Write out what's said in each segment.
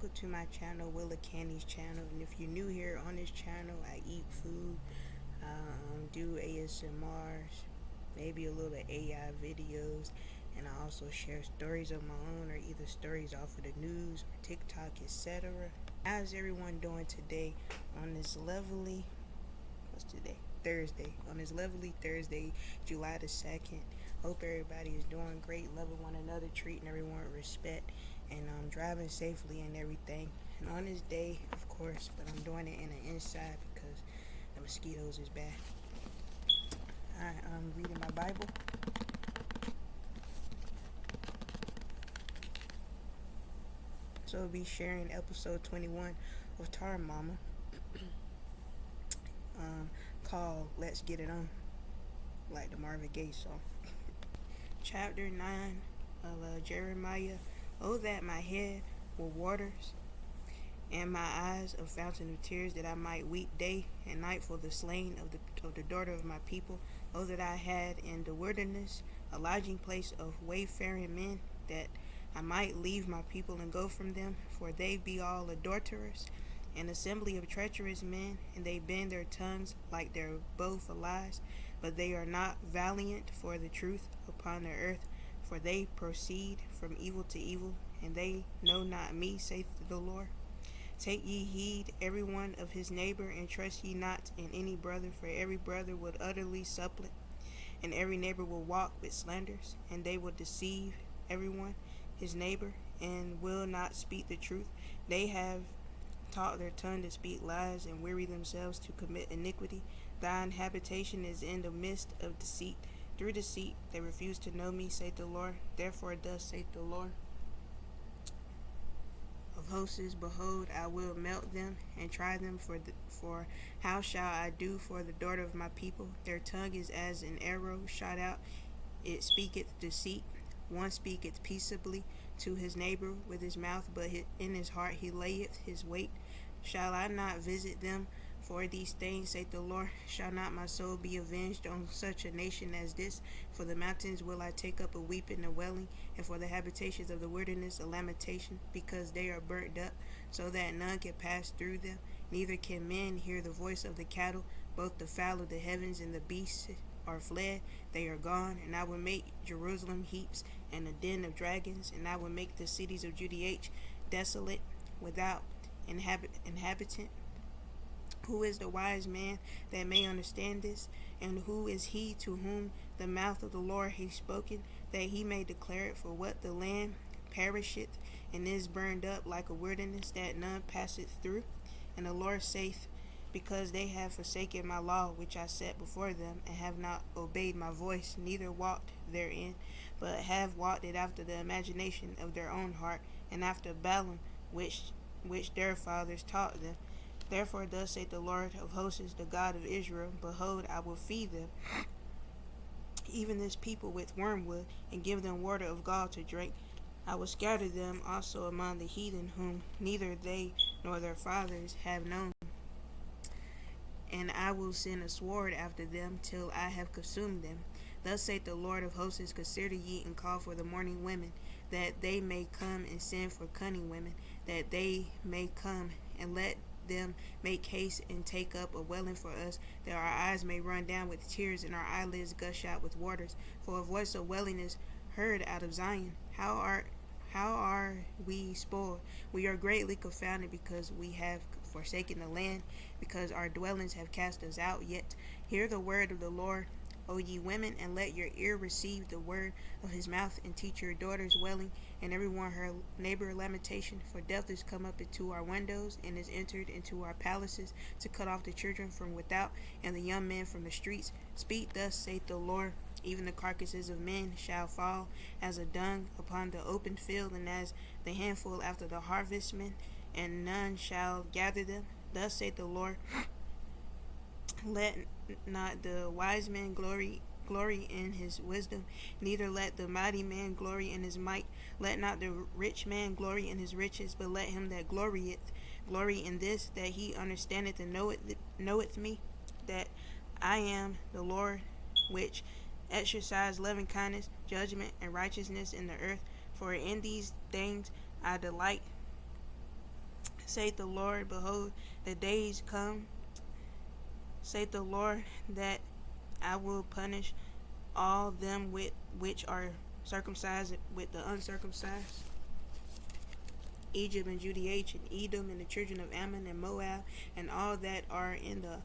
welcome to my channel, Willa Candy's channel. And if you're new here on this channel, I eat food, do ASMRs, maybe a little AI videos, and I also share stories of my own or either stories off of the news or TikTok, etc. How's everyone doing today on this lovely, what's today? Thursday. On this lovely Thursday, July the 2nd. Hope everybody is doing great, loving one another, treating everyone with respect, and driving safely and everything. And on this day, of course, but I'm doing it in the inside because the mosquitoes is bad. I'm reading my Bible. So I'll be sharing episode 21 of Tar Mama, called Let's Get It On, like the Marvin Gaye song. Chapter 9 of Jeremiah. Oh, that my head were waters, and my eyes a fountain of tears, that I might weep day and night for the slain of the daughter of my people. Oh, that I had in the wilderness a lodging place of wayfaring men, that I might leave my people and go from them, for they be all adulterers, an assembly of treacherous men, and they bend their tongues like their bow for lies, but they are not valiant for the truth upon the earth, for they proceed from evil to evil, and they know not me, saith the Lord. Take ye heed every one of his neighbor, and trust ye not in any brother, for every brother would utterly supplant, and every neighbor will walk with slanders, and they will deceive every one his neighbor, and will not speak the truth. They have taught their tongue to speak lies, and weary themselves to commit iniquity. Thine habitation is in the midst of deceit. Through deceit they refuse to know me, saith the Lord. Therefore thus saith the Lord of hosts, behold, I will melt them and try them, for how shall I do for the daughter of my people? Their tongue is as an arrow shot out, it speaketh deceit. One speaketh peaceably to his neighbor with his mouth, but in his heart he layeth his weight. Shall I not visit them for these things, saith the Lord? Shall not my soul be avenged on such a nation as this? For the mountains will I take up a weeping and wailing, and for the habitations of the wilderness a lamentation, because they are burnt up, so that none can pass through them, neither can men hear the voice of the cattle. Both the fowl of the heavens and the beasts are fled, they are gone. And I will make Jerusalem heaps and a den of dragons, and I will make the cities of Judea desolate, without inhabitant. Who is the wise man that may understand this? And who is he to whom the mouth of the Lord hath spoken, that he may declare it? For what the land perisheth, and is burned up like a wilderness, that none passeth through. And the Lord saith, because they have forsaken my law which I set before them, and have not obeyed my voice, neither walked therein, but have walked it after the imagination of their own heart, and after Balaam, which their fathers taught them. Therefore thus saith the Lord of hosts, the God of Israel, behold, I will feed them, even this people, with wormwood, and give them water of gall to drink. I will scatter them also among the heathen, whom neither they nor their fathers have known. And I will send a sword after them, till I have consumed them. Thus saith the Lord of hosts, consider ye and call for the mourning women, that they may come, and send for cunning women, that they may come, and let them make haste and take up a wailing for us, that our eyes may run down with tears, and our eyelids gush out with waters. For a voice of wailing is heard out of Zion. How are we spoiled? We are greatly confounded, because we have forsaken the land, because our dwellings have cast us out. Yet hear the word of the Lord, O ye women, and let your ear receive the word of his mouth, and teach your daughters wailing, and every one her neighbor lamentation. For death is come up into our windows, and is entered into our palaces, to cut off the children from without, and the young men from the streets. Speak thus saith the Lord, even the carcasses of men shall fall as a dung upon the open field, and as the handful after the harvestmen, and none shall gather them. Thus saith the Lord, let not the wise man glory in his wisdom, neither let the mighty man glory in his might. Let not the rich man glory in his riches, but let him that glorieth glory in this, that he understandeth and knoweth me, that I am the Lord, which exercise loving kindness, judgment, and righteousness in the earth. For in these things I delight, Saith the Lord, behold, the days come, saith the Lord, that I will punish all them which are circumcised with the uncircumcised, Egypt and Judea and Edom and the children of Ammon and Moab and all that are in the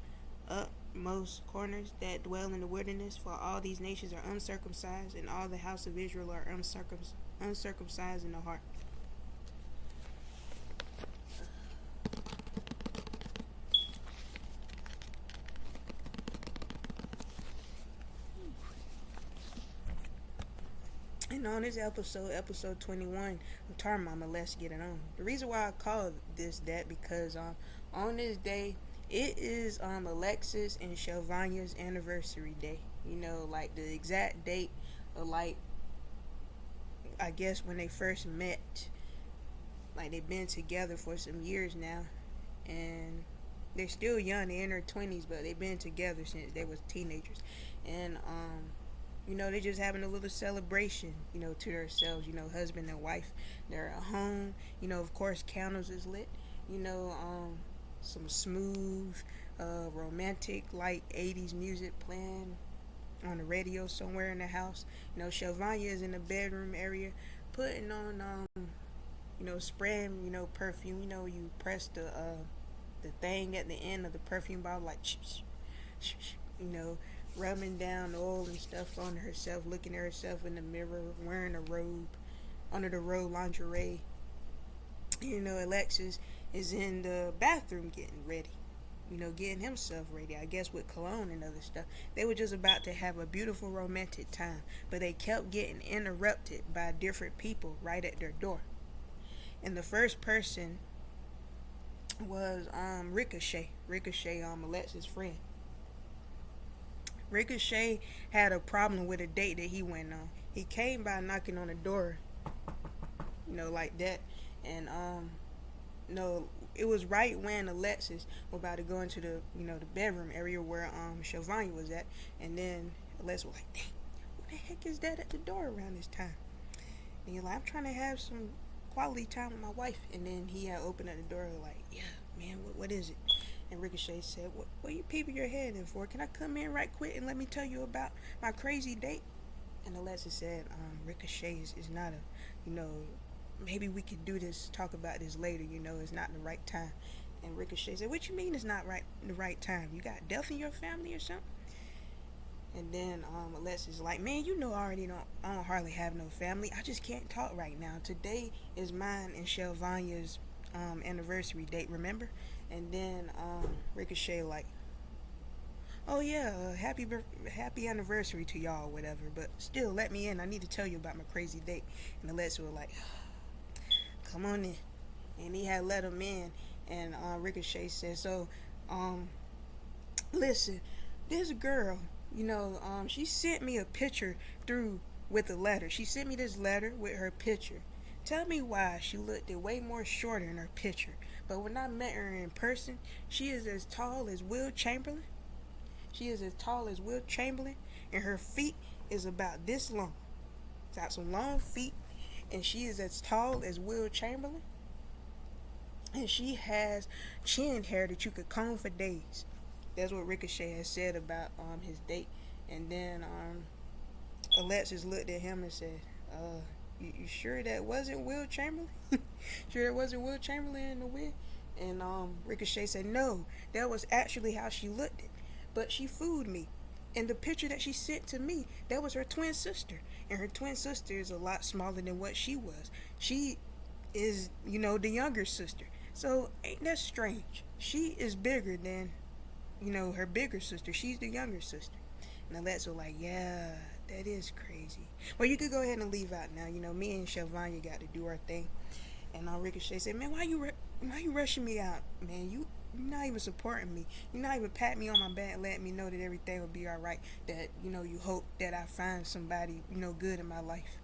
utmost corners that dwell in the wilderness. For all these nations are uncircumcised, and all the house of Israel are uncircumcised in the heart. And on this episode 21 of Tar Mama, let's get it on. The reason why I call this that because on this day it is Alexis and Shelvanya's anniversary day. You know, like the exact date of, like, I guess when they first met. Like, they've been together for some years now, and they're still young. They're in their 20s, but they've been together since they was teenagers. And you know, they're just having a little celebration, you know, to themselves, you know, husband and wife. They're at home, you know, of course, candles is lit, you know, some smooth, romantic, like 80s music playing on the radio somewhere in the house. You know, Shelvanya is in the bedroom area putting on, you know, spraying, you know, perfume. You know, you press the thing at the end of the perfume bottle, like, you know, rubbing down oil and stuff on herself, looking at herself in the mirror, wearing a robe, under the robe, lingerie. You know, Alexis is in the bathroom getting ready, you know, getting himself ready, I guess with cologne and other stuff. They were just about to have a beautiful romantic time, but they kept getting interrupted by different people right at their door. And the first person was Ricochet, Alexis' friend. Ricochet had a problem with a date that he went on. He came by knocking on the door, you know, like that. And no, it was right when Alexis was about to go into the, you know, the bedroom area where Shelvanya was at. And then Alexis was like, dang, who the heck is that at the door around this time? And you're like, I'm trying to have some quality time with my wife. And then he had opened up the door like, yeah, man, what is it? And Ricochet said, what are you peeping your head in for? Can I come in right quick and let me tell you about my crazy date? And Alexis said, Ricochet is not a, you know, maybe we could do this, talk about this later, you know, it's not the right time. And Ricochet said, what you mean it's not the right time? You got death in your family or something? And then Alexis like, man, you know, I don't hardly have no family. I just can't talk right now. Today is mine and Shelvanya's anniversary date, remember? And then Ricochet like, oh yeah, happy anniversary to y'all, whatever. But still, let me in. I need to tell you about my crazy date. And Alexis was like, come on in. And he had let him in. And Ricochet said, so, listen, this girl, you know, she sent me a picture through with a letter. She sent me this letter with her picture. Tell me why she looked way more shorter in her picture. But when I met her in person, she is as tall as Will Chamberlain. And her feet is about this long. Got some long feet, and she is as tall as Will Chamberlain. And she has chin hair that you could comb for days. That's what Ricochet has said about his date. And then Alexis looked at him and said, you sure that wasn't Will Chamberlain? Sure it wasn't Will Chamberlain in the wig? And Ricochet said, no, that was actually how she looked. But she fooled me. And the picture that she sent to me, that was her twin sister. And her twin sister is a lot smaller than what she was. She is, you know, the younger sister. So ain't that strange? She is bigger than, you know, her bigger sister. She's the younger sister. And Alexis was like, yeah, that is crazy. Well, you could go ahead and leave out now. You know, me and Shelvanya got to do our thing. And Ricochet said, man, why you rushing me out, man? You're not even supporting me. You're not even patting me on my back and letting me know that everything will be all right. That, you know, you hope that I find somebody, you know, good in my life.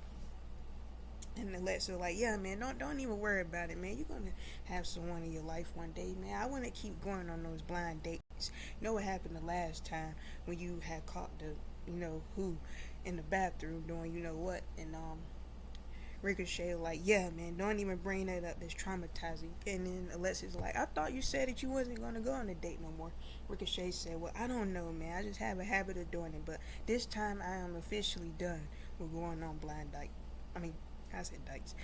And Alexis was like, yeah, man, don't even worry about it, man. You're going to have someone in your life one day, man. I want to keep going on those blind dates. You know what happened the last time when you had caught the, you know, who in the bathroom doing you know what? And Ricochet was like, yeah, man, don't even bring that up. That's traumatizing. And then Alexis was like, I thought you said that you wasn't going to go on a date no more. Ricochet said, well, I don't know, man. I just have a habit of doing it. But this time I am officially done with going on blind date. I mean, I said dates.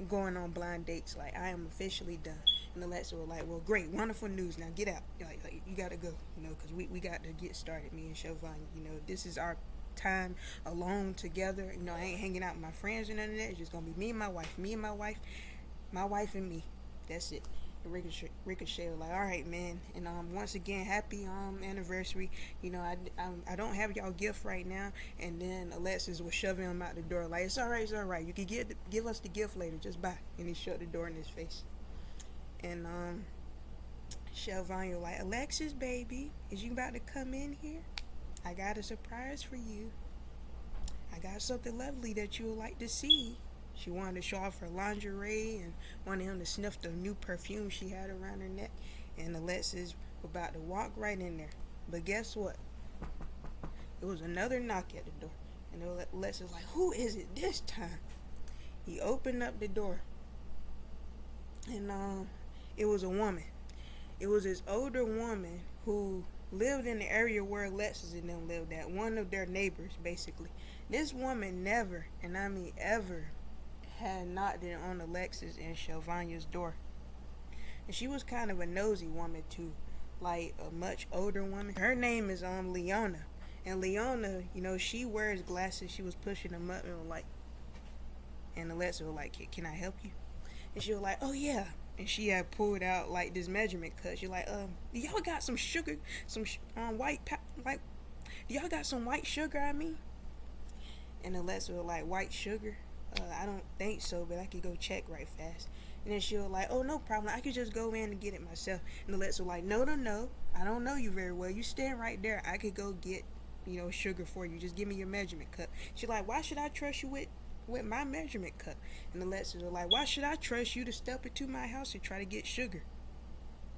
Going on blind dates. Like, I am officially done. And Alexa was like, well, great, wonderful news. Now get out. Like you got to go, because we got to get started, me and Chauvin. This is our time alone together. I ain't hanging out with my friends or none of that. It's just going to be me and my wife. My wife and me. That's it. And Ricochet was like, all right, man. And once again, happy anniversary. I don't have y'all gift right now. And then Alexis was shoving him out the door like, it's all right. You can give us the gift later. Just bye. And he shut the door in his face. And Chauvin was like, Alexis, baby, is you about to come in here? I got a surprise for you. I got something lovely that you would like to see. She wanted to show off her lingerie and wanted him to sniff the new perfume she had around her neck. And Alexis was about to walk right in there. But guess what? It was another knock at the door. And Alexis was like, who is it this time? He opened up the door. And it was a woman. It was this older woman who lived in the area where Alexis and them lived at. One of their neighbors, basically. This woman never, and I mean ever, had knocked on Alexis and Chauvin's door. And she was kind of a nosy woman too. Like a much older woman. Her name is Leona. And Leona, she wears glasses. She was pushing them up and was like, and Alexis was like, can I help you? And she was like, oh yeah. And she had pulled out like this measurement cut. She like, do y'all got some sugar, some do y'all got some white sugar? I mean, and Alexis was like, white sugar? I don't think so, but I could go check right fast. And then she was like, oh, no problem. I could just go in and get it myself. And Alexis was like, no. I don't know you very well. You stand right there. I could go get, sugar for you. Just give me your measurement cup. She like, why should I trust you with my measurement cup? And Alexis was like, why should I trust you to step into my house and try to get sugar?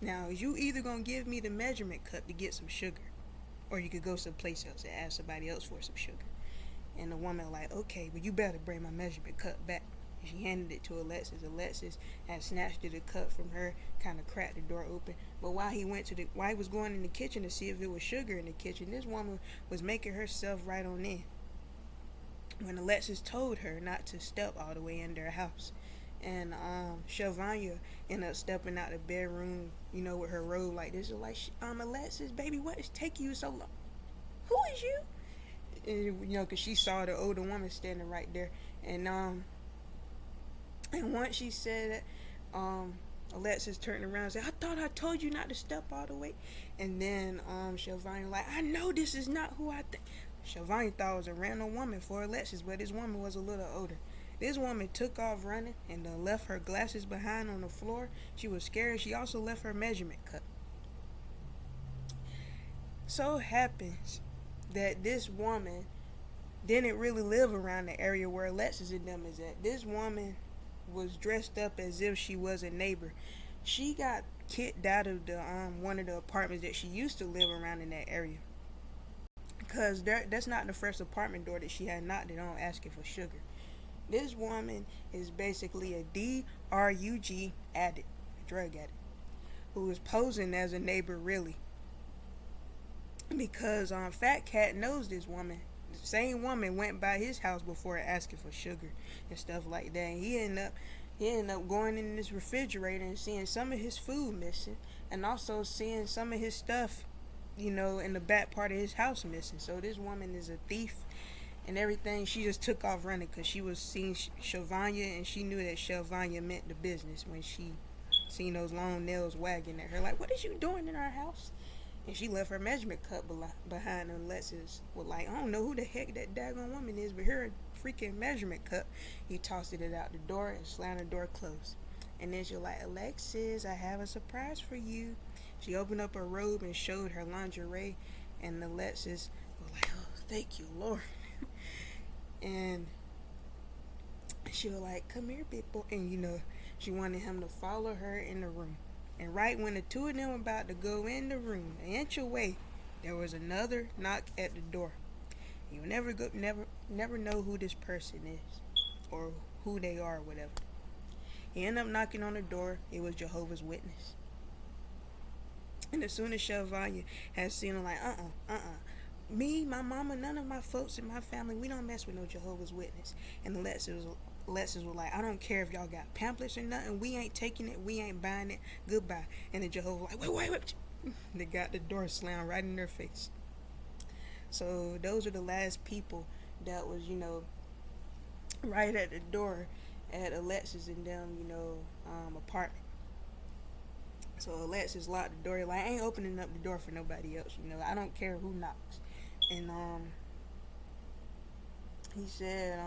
Now, you either going to give me the measurement cup to get some sugar, or you could go someplace else and ask somebody else for some sugar. And the woman like, okay, but you better bring my measurement cup back. And she handed it to Alexis. Alexis had snatched the cup from her, kind of cracked the door open. But while he was going in the kitchen to see if it was sugar in the kitchen, this woman was making herself right on in. When Alexis told her not to step all the way in their house. And Chauvin ended up stepping out the bedroom, with her robe like this. Like, Alexis, baby, what is taking you so long? Who is you? And, because she saw the older woman standing right there. And once she said that, Alexis turned around and said, I thought I told you not to step all the way. And then Chauvin like, I know this is not who I think. Chauvin thought it was a random woman for Alexis, but this woman was a little older. This woman took off running and left her glasses behind on the floor. She was scared. She also left her measurement cup. So happens that this woman didn't really live around the area where Alexis and them is at. This woman was dressed up as if she was a neighbor. She got kicked out of the one of the apartments that she used to live around in that area. Because that's not the first apartment door that she had knocked on asking for sugar. This woman is basically a DRUG addict, a drug addict, who is posing as a neighbor really. Because Fat Cat knows this woman. The same woman went by his house before asking for sugar and stuff like that. And he ended up going in this refrigerator and seeing some of his food missing, and also seeing some of his stuff, in the back part of his house missing. So this woman is a thief and everything. She just took off running because she was seeing Chauvin, and she knew that Chauvin meant the business when she seen those long nails wagging at her. Like, what is you doing in our house? And she left her measurement cup behind her. Alexis was like, I don't know who the heck that daggone woman is, but her freaking measurement cup. He tossed it out the door and slammed the door closed. And then she was like, Alexis, I have a surprise for you. She opened up her robe and showed her lingerie. And Alexis was like, oh, thank you, Lord. And she was like, come here, big boy. And, she wanted him to follow her in the room. And right when the two of them were about to go in the room, an inch away, there was another knock at the door. You never know who this person is or who they are or whatever. He ended up knocking on the door. It was Jehovah's Witness. And as soon as Shelvania had seen him, like, me, my mama, none of my folks in my family, we don't mess with no Jehovah's Witness. And the Lexes were like, I don't care if y'all got pamphlets or nothing. We ain't taking it. We ain't buying it. Goodbye. And the Jehovah like, wait. They got the door slammed right in their face. So those are the last people that was, right at the door at Alexis and them, apartment. So Alexis locked the door. Like, I ain't opening up the door for nobody else. I don't care who knocks. And he said,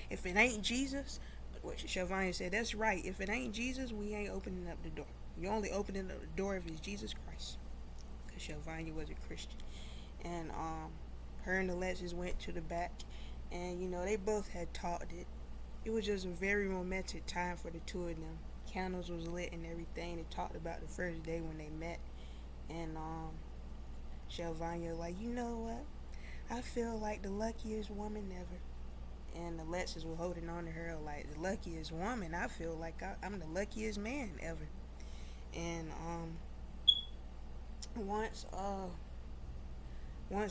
if it ain't Jesus, what Shelvania said, that's right. If it ain't Jesus, we ain't opening up the door. You only opening up the door if it's Jesus Christ. Because Shelvania was a Christian. And her and Alexis went to the back, and they both had talked it. It was just a very romantic time for the two of them. Candles was lit and everything. They talked about the first day when they met, and Shelvania like, you know what? I feel like the luckiest woman ever. And Alexis was holding on to her like, the luckiest woman. I feel like I'm the luckiest man ever. And once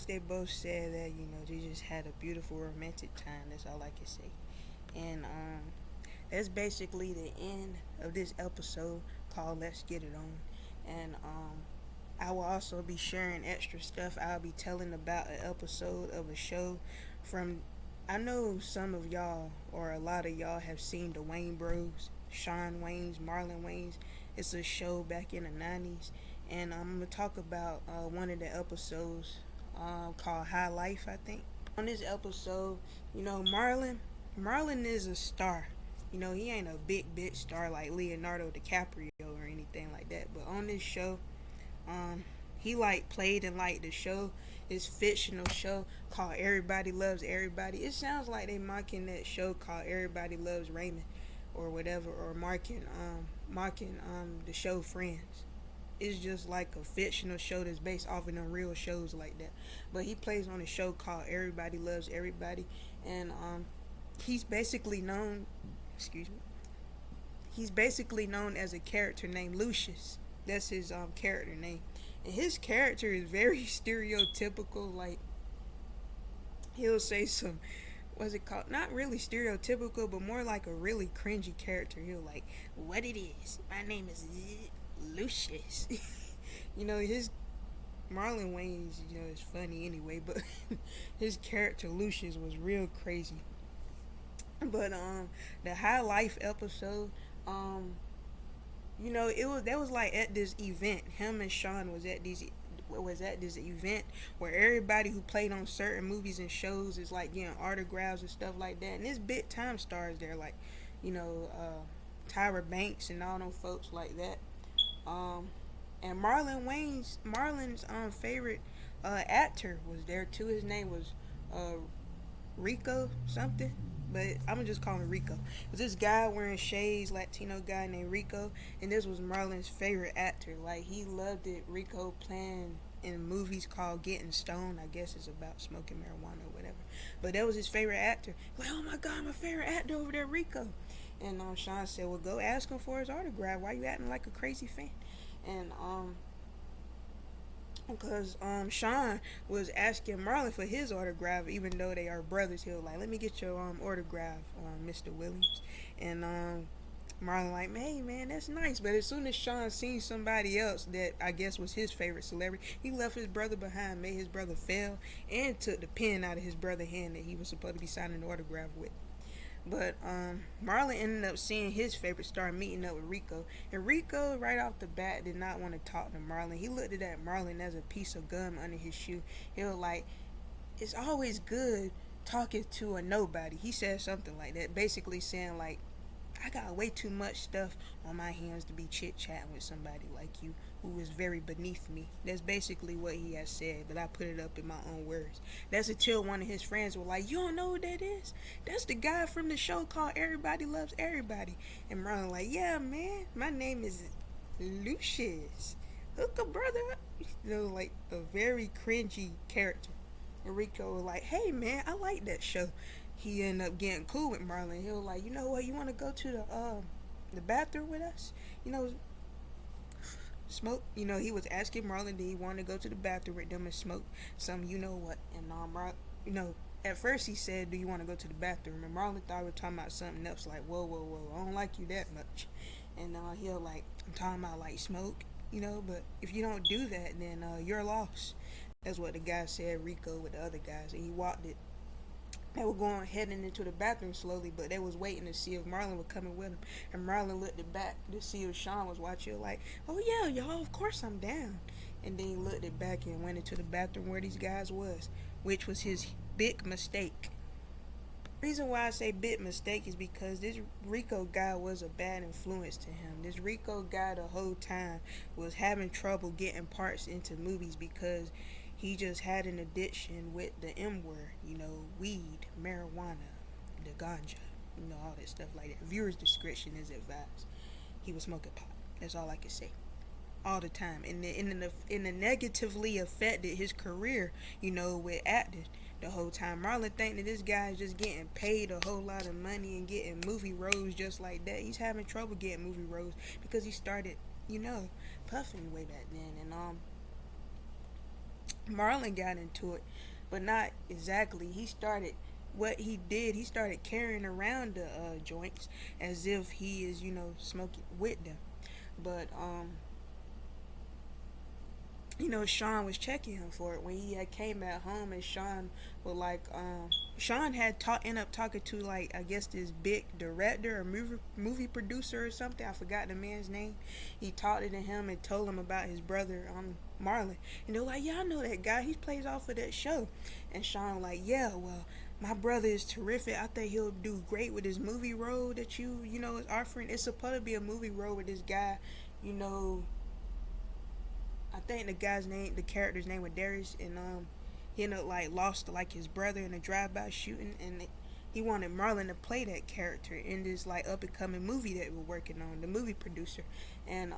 they both said that, they just had a beautiful romantic time. That's all I can say. And that's basically the end of this episode called Let's Get It On. And I will also be sharing extra stuff. I'll be telling about an episode of a show from, I know some of y'all or a lot of y'all have seen the Wayne Bros, Shawn Wayans, Marlon Wayans. It's a show back in the 90s. And I'm going to talk about one of the episodes called High Life, I think. On this episode, Marlon is a star. He ain't a big star like Leonardo DiCaprio or anything like that. But on this show, he played in the show, this fictional show called Everybody Loves Everybody. It sounds like they mocking that show called Everybody Loves Raymond or whatever, or mocking the show Friends. It's just like a fictional show that's based off of them real shows like that. But he plays on a show called Everybody Loves Everybody, and he's basically known as a character named Lucius. That's his character name. And his character is very stereotypical. Like, he'll say some, what's it called? Not really stereotypical, but more like a really cringy character. He'll like, what it is? My name is Lucius. His Marlon Wayans, is funny anyway, but his character Lucius was real crazy. But the High Life episode, that was like at this event. Him and Sean was at this event where everybody who played on certain movies and shows is like getting autographs and stuff like that. And there's big time stars there, like Tyra Banks and all them folks like that. And Marlon's favorite actor was there too. His name was Rico something, but I'm gonna just call him Rico. It was this guy wearing shades, Latino guy named Rico, and this was Marlon's favorite actor. Like, he loved it. Rico playing in movies called Getting Stoned. I guess it's about smoking marijuana or whatever. But that was his favorite actor. Like, oh my God, my favorite actor over there, Rico. And Sean said, well, go ask him for his autograph. Why you acting like a crazy fan? And because Sean was asking Marlon for his autograph, even though they are brothers. He was like, let me get your autograph, Mr. Williams. And Marlon like, hey man, that's nice. But as soon as Sean seen somebody else that I guess was his favorite celebrity, he left his brother behind, made his brother fail, and took the pen out of his brother's hand that he was supposed to be signing the autograph with. But Marlon ended up seeing his favorite star meeting up with Rico. And Rico, right off the bat, did not want to talk to Marlon. He looked at Marlon as a piece of gum under his shoe. He was like, it's always good talking to a nobody. He said something like that, basically saying like, I got way too much stuff on my hands to be chit-chatting with somebody like you who is very beneath me. That's basically what he has said, but I put it up in my own words. That's until one of his friends were like, you don't know who that is? That's the guy from the show called Everybody Loves Everybody. And Ron like, yeah, man, my name is Lucius. Hook a brother up. Like a very cringy character. And Rico was like, hey, man, I like that show. he ended up getting cool with Marlon. He was like, you know what, you want to go to the bathroom with us? You know, smoke. You know, he was asking Marlon did he want to go to the bathroom with them and smoke some, you know what? And you know, at first he said, "Do you want to go to the bathroom?" And Marlon thought we were talking about something else. Like, whoa, whoa, whoa, I don't like you that much. And he was like, I'm talking about like smoke, you know. But if you don't do that, then you're lost. That's what the guy said. Rico with the other guys, and he walked it. They were going heading into the bathroom slowly, but they was waiting to see if Marlon was coming with him. And Marlon looked it back to see if Sean was watching. Like, oh yeah, y'all, of course I'm down. And then he looked it back and went into the bathroom where these guys was, which was his big mistake. Reason why I say big mistake is because this Rico guy was a bad influence to him. This Rico guy the whole time was having trouble getting parts into movies because he just had an addiction with the M word, you know, weed, marijuana, the ganja, you know, all that stuff like that. Viewer's discretion is advised. He was smoking pot. That's all I can say. All the time, and it negatively affected his career, you know, with acting the whole time. Marlon think that this guy is just getting paid a whole lot of money and getting movie roles just like that. He's having trouble getting movie roles because he started, you know, puffing way back then, and Marlon got into it, but not exactly. He started what he did. He started carrying around the joints as if he is, you know, smoking with them, but you know, Sean was checking him for it when he had came at home, and Sean was like, Sean had end up talking to, like, I guess this big director or movie producer or something. I forgot the man's name. He talked to him and told him about his brother, Marlon, and they're like, yeah, I know that guy. He plays off of that show, and Sean like, yeah, well, my brother is terrific. I think he'll do great with his movie role that you know is offering. It's supposed to be a movie role with this guy, you know. I think the guy's name, the character's name was Darius, and he ended up like lost like his brother in a drive-by shooting, and he wanted Marlon to play that character in this like up and coming movie that we're working on. The movie producer, and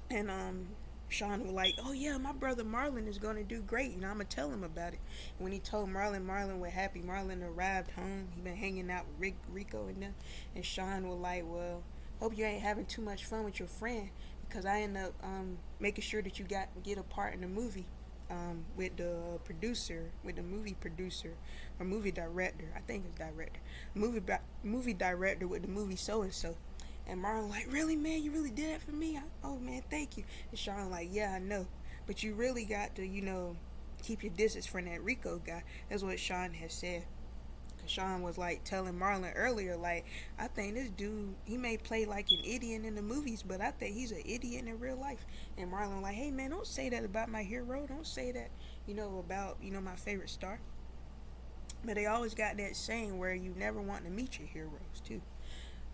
and Sean was like, "Oh yeah, my brother Marlon is gonna do great. You know, I'm gonna tell him about it." And when he told Marlon, Marlon was happy. Marlon arrived home. He been hanging out with Rico and them, and Sean was like, "Well, hope you ain't having too much fun with your friend, because I end up making sure that you get a part in the movie with the producer, with the movie producer or movie director. I think it's director, movie director with the movie so and so." And Marlon like, "Really, man? You really did that for me? Oh man, thank you." And Sean like, "Yeah, I know, but you really got to, you know, keep your distance from that Rico guy." That's what Sean has said. Sean was like telling Marlon earlier, like, I think this dude, he may play like an idiot in the movies, but I think he's an idiot in real life. And Marlon like, hey man, don't say that about my hero. Don't say that, you know, about, you know, my favorite star. But they always got that saying where you never want to meet your heroes too.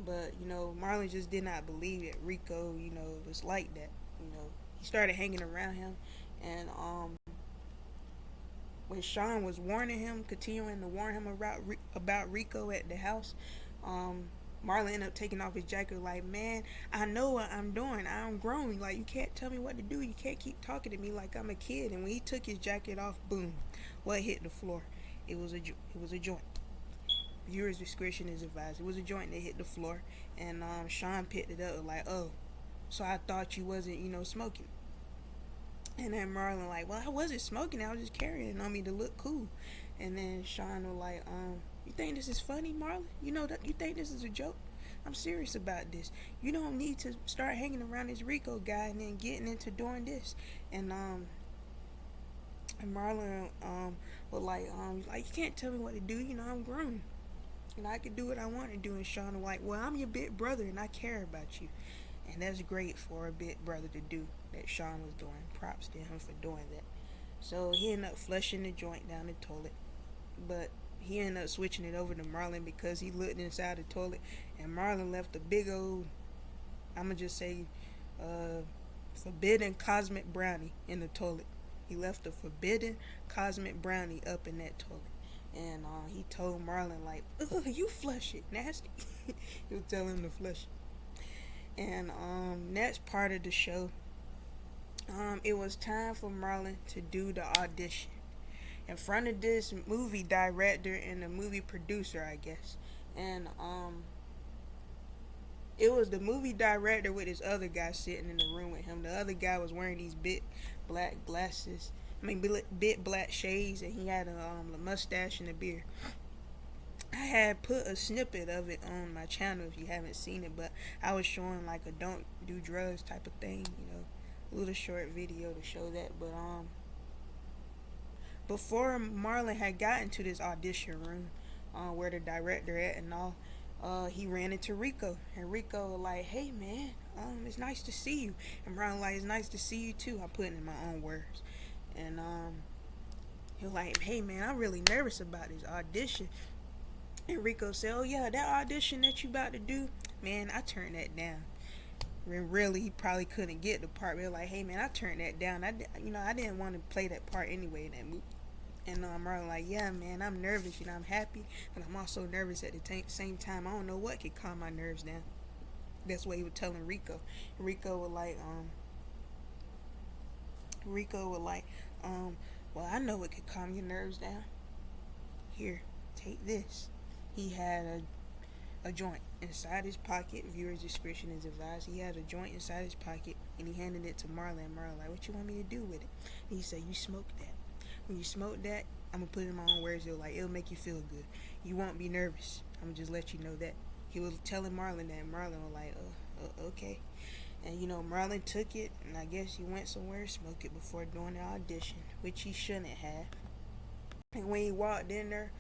But, you know, Marlon just did not believe that Rico, you know, was like that. You know, he started hanging around him, and when Sean was warning him, continuing to warn him about Rico at the house, Marlon ended up taking off his jacket like, man, I know what I'm doing. I'm grown. Like, you can't tell me what to do. You can't keep talking to me like I'm a kid. And when he took his jacket off, boom, what hit the floor? It was a joint. Viewer's discretion is advised. It was a joint that hit the floor, and Sean picked it up like, oh, so I thought you wasn't, you know, smoking. And then Marlon like, well, I wasn't smoking. I was just carrying it on me to look cool. And then Sean was like, you think this is funny, Marlon? You know that you think this is a joke? I'm serious about this. You don't need to start hanging around this Rico guy and then getting into doing this. And Marlon was like, you can't tell me what to do. You know, I'm grown. And I can do what I want to do. And Sean was like, well, I'm your big brother and I care about you. And that's great for a big brother to do that Sean was doing. Props to him for doing that. So he ended up flushing the joint down the toilet. But he ended up switching it over to Marlon because he looked inside the toilet. And Marlon left a big old, I'm going to just say, forbidden cosmic brownie in the toilet. He left a forbidden cosmic brownie up in that toilet. And he told Marlon like, ugh, you flush it, nasty. He was telling him to flush it. And next part of the show, it was time for Marlon to do the audition. in front of this movie director and the movie producer, I guess. And it was the movie director with this other guy sitting in the room with him. The other guy was wearing these big black glasses. I mean, big black shades, and he had a mustache and a beard. I had put a snippet of it on my channel if you haven't seen it, but I was showing like a don't do drugs type of thing, a little short video to show that. But before Marlon had gotten to this audition room, where the director at and all, he ran into Rico, and Rico was like, "Hey man, it's nice to see you." And Marlon like, "It's nice to see you too." I put it in my own words, and he was like, "Hey man, I'm really nervous about this audition." And Rico said, "Oh yeah, that audition that you about to do, man, I turned that down." And really, he probably couldn't get the part. But like, "Hey man, I turned that down. I didn't want to play that part anyway in that movie." And Marlon like, "Yeah man, I'm nervous. I'm happy, but I'm also nervous at the same time. I don't know what could calm my nerves down." That's what he was telling Rico. And Rico was like, "Well, I know what could calm your nerves down. Here, take this." He had a joint inside his pocket. Viewer's discretion is advised. He had a joint inside his pocket, and he handed it to Marlon. And Marlon like, "What you want me to do with it?" And he said, "You smoke that. When you smoke that, I'm gonna put it in my own words. It'll make you feel good. You won't be nervous. I'm gonna just let you know that." He was telling Marlon that, and Marlon was like, okay." And Marlon took it, and I guess he went somewhere and smoked it before doing the audition, which he shouldn't have. And when he walked in there,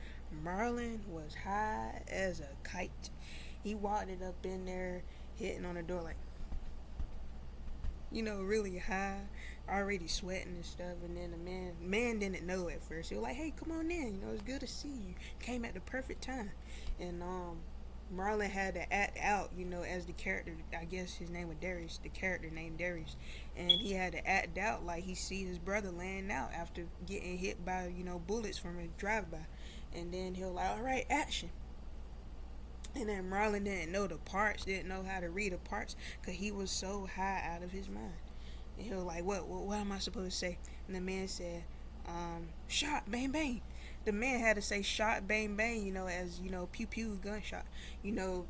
Marlon was high as a kite. He walked it up in there, hitting on the door like, really high, already sweating and stuff. And then the man didn't know at first. He was like, "Hey, come on in. It's good to see you. Came at the perfect time." And Marlon had to act out, as the character. I guess his name was Darius. The character named Darius, and he had to act out like he see his brother laying out after getting hit by bullets from a drive-by. And then he'll like, "All right, action." And then Marlon didn't know the parts, didn't know how to read the parts, because he was so high out of his mind. And he was like, what am I supposed to say? And the man said, "Shot, bang, bang." The man had to say shot, bang, bang, as, pew, pew, gunshot, to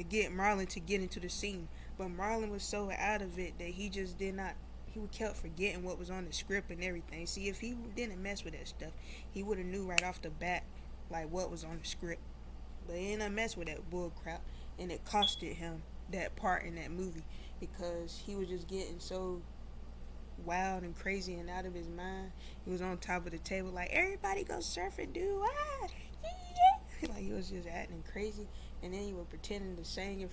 get Marlon to get into the scene. But Marlon was so out of it that he just did not, he kept forgetting what was on the script and everything. See, if he didn't mess with that stuff, he would have knew right off the bat, like, what was on the script. But he didn't mess with that bull crap, and it costed him that part in that movie, because he was just getting so wild and crazy and out of his mind. He was on top of the table like, "Everybody go surfing, dude. Ah, yeah." Like, he was just acting crazy. And then he was pretending to sing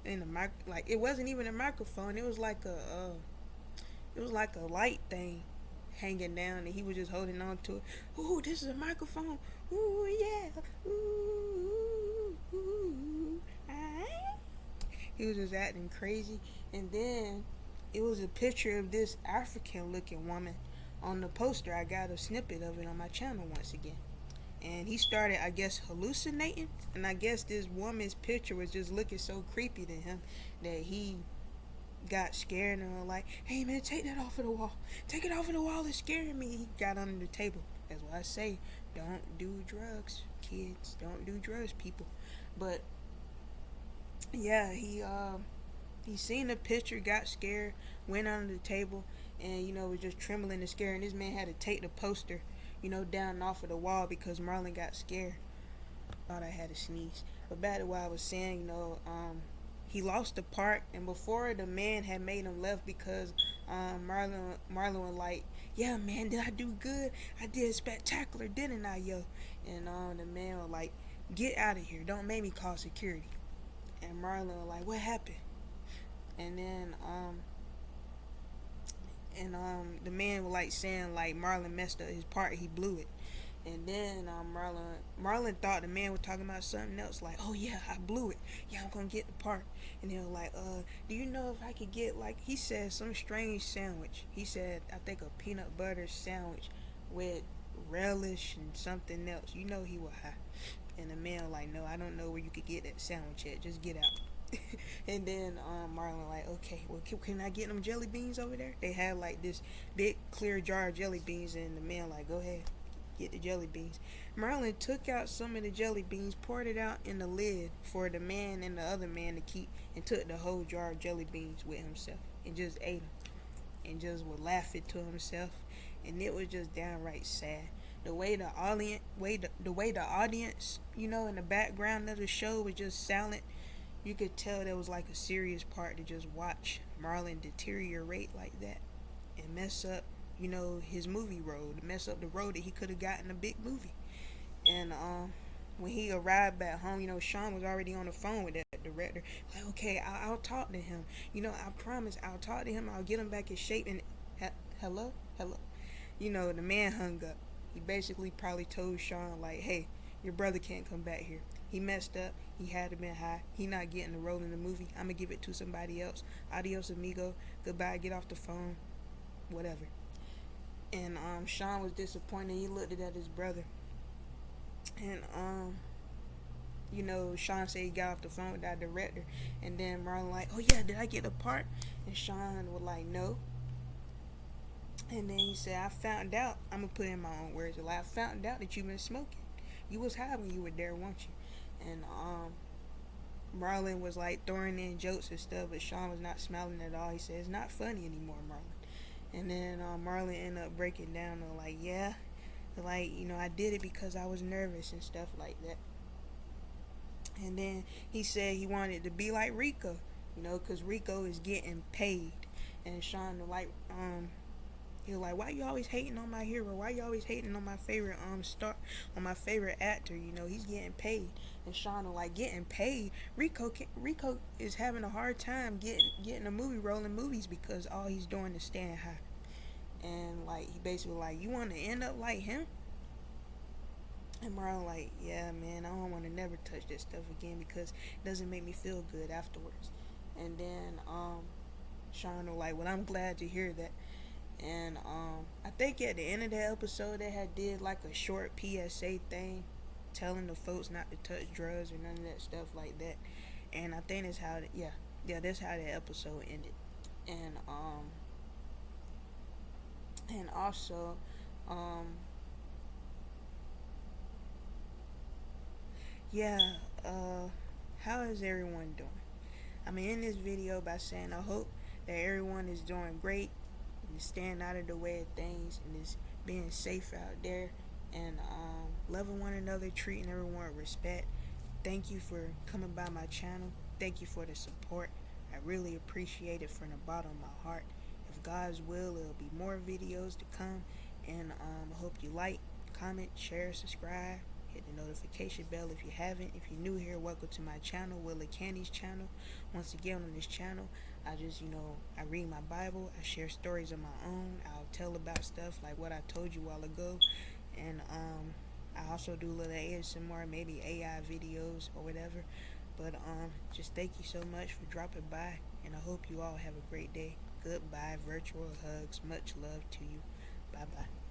in the mic, like it wasn't even a microphone. It was like a light thing hanging down, and he was just holding on to it. "Ooh, this is a microphone. Ooh, yeah. Ooh, ooh, ah." He was just acting crazy. And then it was a picture of this African looking woman on the poster. I got a snippet of it on my channel once again. And he started, I guess, hallucinating. And I guess this woman's picture was just looking so creepy to him that he got scared and was like, "Hey man, take that off of the wall. Take it off of the wall. It's scaring me." He got under the table. That's why I say, don't do drugs, kids. Don't do drugs, people. But yeah, he seen the picture, got scared, went under the table, and was just trembling and scared. And this man had to take the poster, down off of the wall because Marlon got scared. Thought I had to sneeze. But back to what I was saying, he lost the part, and before the man had made him left because Marlon was like, "Yeah man, did I do good? I did spectacular, didn't I, yo?" And the man was like, "Get out of here, don't make me call security." And Marlon was like, "What happened?" And then the man was like saying like Marlon messed up his part, he blew it. And then Marlon thought the man was talking about something else, like, "Oh yeah, I blew it. Yeah, I'm gonna get the part." And they were like, "Do you know if I could get," like, he said some strange sandwich. He said, I think, a peanut butter sandwich with relish and something else. He was high. And the man was like, "No, I don't know where you could get that sandwich at. Just get out." And then Marlon like, "Okay, well, can I get them jelly beans over there?" They had like this big clear jar of jelly beans, and the man like, "Go ahead." get the jelly beans. Merlin took out some of the jelly beans, poured it out in the lid for the man and the other man to keep, and took the whole jar of jelly beans with himself and just ate them and just would laugh it to himself, and it was just downright sad. The way the audience, in the background of the show was just silent. You could tell there was like a serious part to just watch Marlon deteriorate like that and mess up, his movie road, mess up the road that he could have gotten a big movie. And when he arrived back home, Sean was already on the phone with that director. Like, okay, I'll talk to him. I promise I'll talk to him. I'll get him back in shape. And hello, hello. The man hung up. He basically probably told Sean like, hey, your brother can't come back here. He messed up. He had to been high. He not getting the role in the movie. I'm gonna give it to somebody else. Adios, amigo. Goodbye. Get off the phone. Whatever. And Sean was disappointed. He looked at his brother. And Sean said he got off the phone with that director, and then Marlon like, oh yeah, did I get the part? And Sean was like, no. And then he said, I found out, I'm gonna put in my own words, like, I found out that you been smoking. You was high when you were there, weren't you? And Marlon was like throwing in jokes and stuff, but Sean was not smiling at all. He said, it's not funny anymore, Marlon. And then Marlon ended up breaking down and like, yeah, like, I did it because I was nervous and stuff like that. And then he said he wanted to be like Rico, because Rico is getting paid. And Sean like, he was like, why you always hating on my hero? Why you always hating on my favorite star, on my favorite actor? He's getting paid. And Sean was like, getting paid? Rico is having a hard time getting a movie role in movies because all he's doing is staying high. And like, he basically like, you want to end up like him? And Marlon like, yeah, man, I don't want to never touch that stuff again because it doesn't make me feel good afterwards. And then Sean was like, well, I'm glad to hear that. And I think at the end of that episode they had did like a short PSA thing telling the folks not to touch drugs or none of that stuff like that. And I think that's how that's how that episode ended. And also how is everyone doing? I'm in this video by saying I hope that everyone is doing great and is staying out of the way of things and is being safe out there and loving one another, treating everyone with respect. Thank you for coming by my channel. Thank you for the support. I really appreciate it from the bottom of my heart. If God's will, there'll be more videos to come. And I hope you like, comment, share, subscribe. Hit the notification bell if you haven't. If you're new here, welcome to my channel, Willa Candy's channel. Once again, on this channel, I just, I read my Bible. I share stories of my own. I'll tell about stuff like what I told you a while ago. And I also do little ASMR, maybe AI videos or whatever. But just thank you so much for dropping by. And I hope you all have a great day. Goodbye, virtual hugs. Much love to you. Bye-bye.